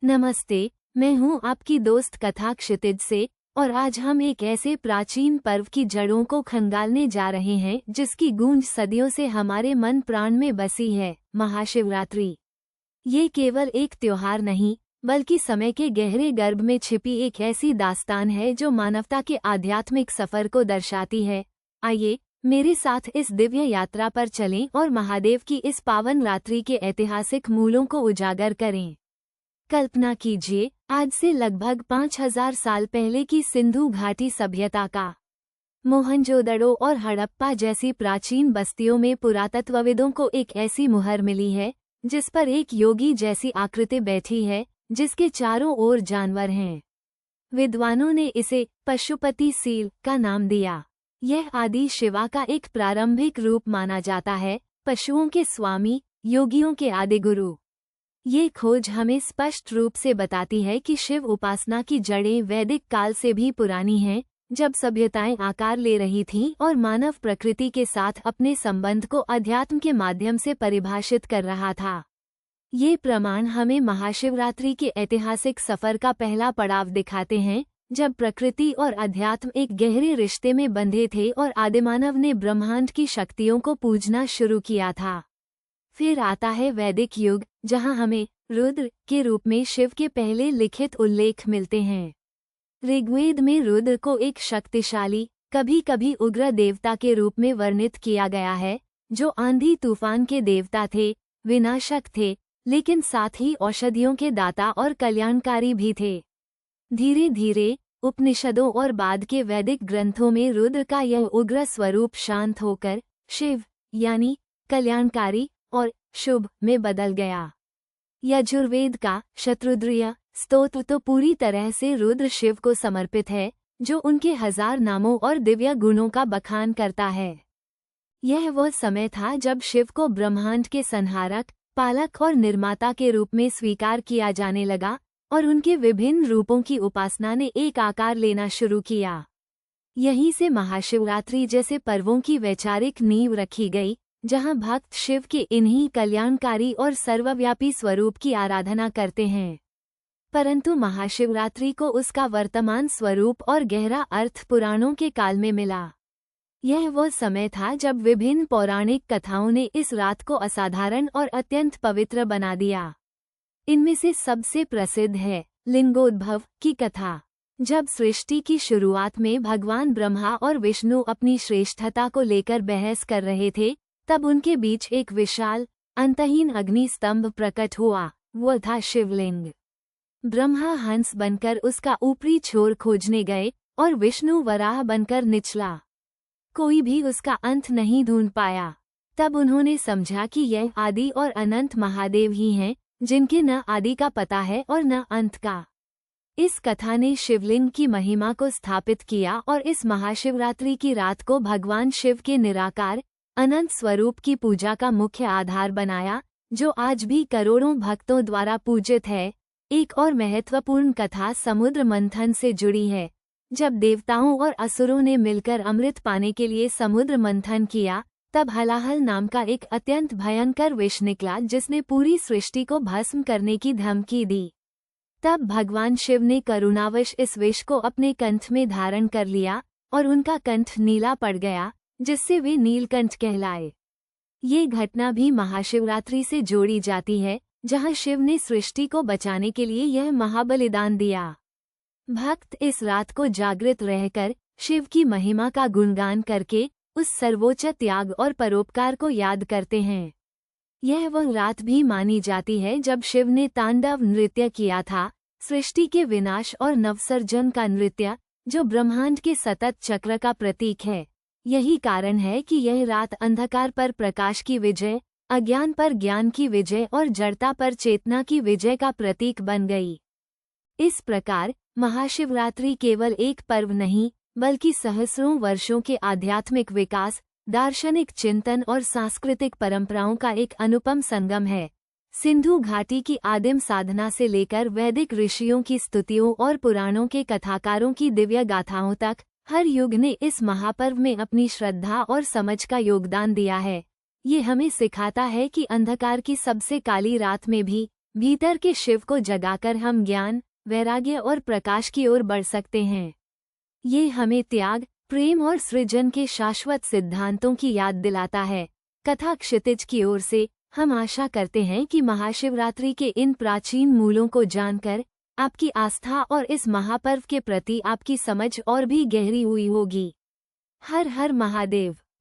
नमस्ते, मैं हूँ आपकी दोस्त कथा क्षितिज से और आज हम एक ऐसे प्राचीन पर्व की जड़ों को खंगालने जा रहे हैं जिसकी गूंज सदियों से हमारे मन प्राण में बसी है। महाशिवरात्रि। ये केवल एक त्योहार नहीं बल्कि समय के गहरे गर्भ में छिपी एक ऐसी दास्तान है जो मानवता के आध्यात्मिक सफर को दर्शाती है। आइए मेरे साथ इस दिव्य यात्रा पर चलें और महादेव की इस पावन रात्रि के ऐतिहासिक मूलों को उजागर करें। कल्पना कीजिए, आज से लगभग 5000 साल पहले की सिंधु घाटी सभ्यता का। मोहनजोदड़ो और हड़प्पा जैसी प्राचीन बस्तियों में पुरातत्वविदों को एक ऐसी मुहर मिली है जिस पर एक योगी जैसी आकृति बैठी है जिसके चारों ओर जानवर हैं। विद्वानों ने इसे पशुपति सील का नाम दिया। यह आदि शिवा का एक प्रारंभिक रूप माना जाता है, पशुओं के स्वामी, योगियों के आदि गुरु। ये खोज हमें स्पष्ट रूप से बताती है कि शिव उपासना की जड़ें वैदिक काल से भी पुरानी हैं, जब सभ्यताएं आकार ले रही थीं और मानव प्रकृति के साथ अपने संबंध को अध्यात्म के माध्यम से परिभाषित कर रहा था। ये प्रमाण हमें महाशिवरात्रि के ऐतिहासिक सफर का पहला पड़ाव दिखाते हैं, जब प्रकृति और अध्यात्म एक गहरे रिश्ते में बंधे थे और आदिमानव ने ब्रह्मांड की शक्तियों को पूजना शुरू किया था। फिर आता है वैदिक युग, जहां हमें रुद्र के रूप में शिव के पहले लिखित उल्लेख मिलते हैं। ऋग्वेद में रुद्र को एक शक्तिशाली, कभी कभी उग्र देवता के रूप में वर्णित किया गया है, जो आंधी तूफान के देवता थे, विनाशक थे, लेकिन साथ ही औषधियों के दाता और कल्याणकारी भी थे। धीरे धीरे उपनिषदों और बाद के वैदिक ग्रंथों में रुद्र का यह उग्र स्वरूप शांत होकर शिव यानी कल्याणकारी और शुभ में बदल गया। यजुर्वेद का शत्रुद्रय स्तोत्र तो पूरी तरह से रुद्र शिव को समर्पित है, जो उनके 1000 नामों और दिव्य गुणों का बखान करता है। यह वह समय था जब शिव को ब्रह्मांड के संहारक, पालक और निर्माता के रूप में स्वीकार किया जाने लगा और उनके विभिन्न रूपों की उपासना ने एक आकार लेना शुरू किया। यहीं से महाशिवरात्रि जैसे पर्वों की वैचारिक नींव रखी गई, जहां भक्त शिव के इन्हीं कल्याणकारी और सर्वव्यापी स्वरूप की आराधना करते हैं। परंतु महाशिवरात्रि को उसका वर्तमान स्वरूप और गहरा अर्थ पुराणों के काल में मिला। यह वह समय था जब विभिन्न पौराणिक कथाओं ने इस रात को असाधारण और अत्यंत पवित्र बना दिया। इनमें से सबसे प्रसिद्ध है लिंगोद्भव की कथा। जब सृष्टि की शुरुआत में भगवान ब्रह्मा और विष्णु अपनी श्रेष्ठता को लेकर बहस कर रहे थे, तब उनके बीच एक विशाल, अंतहीन अग्नि स्तंभ प्रकट हुआ। वह था शिवलिंग। ब्रह्मा हंस बनकर उसका ऊपरी छोर खोजने गए और विष्णु वराह बनकर निचला। कोई भी उसका अंत नहीं ढूंढ पाया। तब उन्होंने समझा कि यह आदि और अनंत महादेव ही हैं, जिनके न आदि का पता है और न अंत का। इस कथा ने शिवलिंग की महिमा को स्थापित किया और इस महाशिवरात्रि की रात को भगवान शिव के निराकार अनंत स्वरूप की पूजा का मुख्य आधार बनाया, जो आज भी करोड़ों भक्तों द्वारा पूजित है। एक और महत्वपूर्ण कथा समुद्र मंथन से जुड़ी है। जब देवताओं और असुरों ने मिलकर अमृत पाने के लिए समुद्र मंथन किया, तब हलाहल नाम का एक अत्यंत भयंकर विष निकला, जिसने पूरी सृष्टि को भस्म करने की धमकी दी। तब भगवान शिव ने करुणावश इस विष को अपने कंठ में धारण कर लिया और उनका कंठ नीला पड़ गया, जिससे वे नीलकंठ कहलाए। ये घटना भी महाशिवरात्रि से जोड़ी जाती है, जहां शिव ने सृष्टि को बचाने के लिए यह महाबलिदान दिया। भक्त इस रात को जागृत रहकर शिव की महिमा का गुणगान करके उस सर्वोच्च त्याग और परोपकार को याद करते हैं। यह वह रात भी मानी जाती है जब शिव ने तांडव नृत्य किया था, सृष्टि के विनाश और नवसर्जन का नृत्य, जो ब्रह्मांड के सतत चक्र का प्रतीक है। यही कारण है कि यह रात अंधकार पर प्रकाश की विजय, अज्ञान पर ज्ञान की विजय और जड़ता पर चेतना की विजय का प्रतीक बन गई। इस प्रकार महाशिवरात्रि केवल एक पर्व नहीं, बल्कि सहस्रों वर्षों के आध्यात्मिक विकास, दार्शनिक चिंतन और सांस्कृतिक परंपराओं का एक अनुपम संगम है। सिंधु घाटी की आदिम साधना से लेकर वैदिक ऋषियों की स्तुतियों और पुराणों के कथाकारों की दिव्य गाथाओं तक, हर युग ने इस महापर्व में अपनी श्रद्धा और समझ का योगदान दिया है। ये हमें सिखाता है कि अंधकार की सबसे काली रात में भी भीतर के शिव को जगाकर हम ज्ञान, वैराग्य और प्रकाश की ओर बढ़ सकते हैं। ये हमें त्याग, प्रेम और सृजन के शाश्वत सिद्धांतों की याद दिलाता है। कथा क्षितिज की ओर से हम आशा करते हैं कि महाशिवरात्रि के इन प्राचीन मूलों को जानकर आपकी आस्था और इस महापर्व के प्रति आपकी समझ और भी गहरी हुई होगी। हर हर महादेव।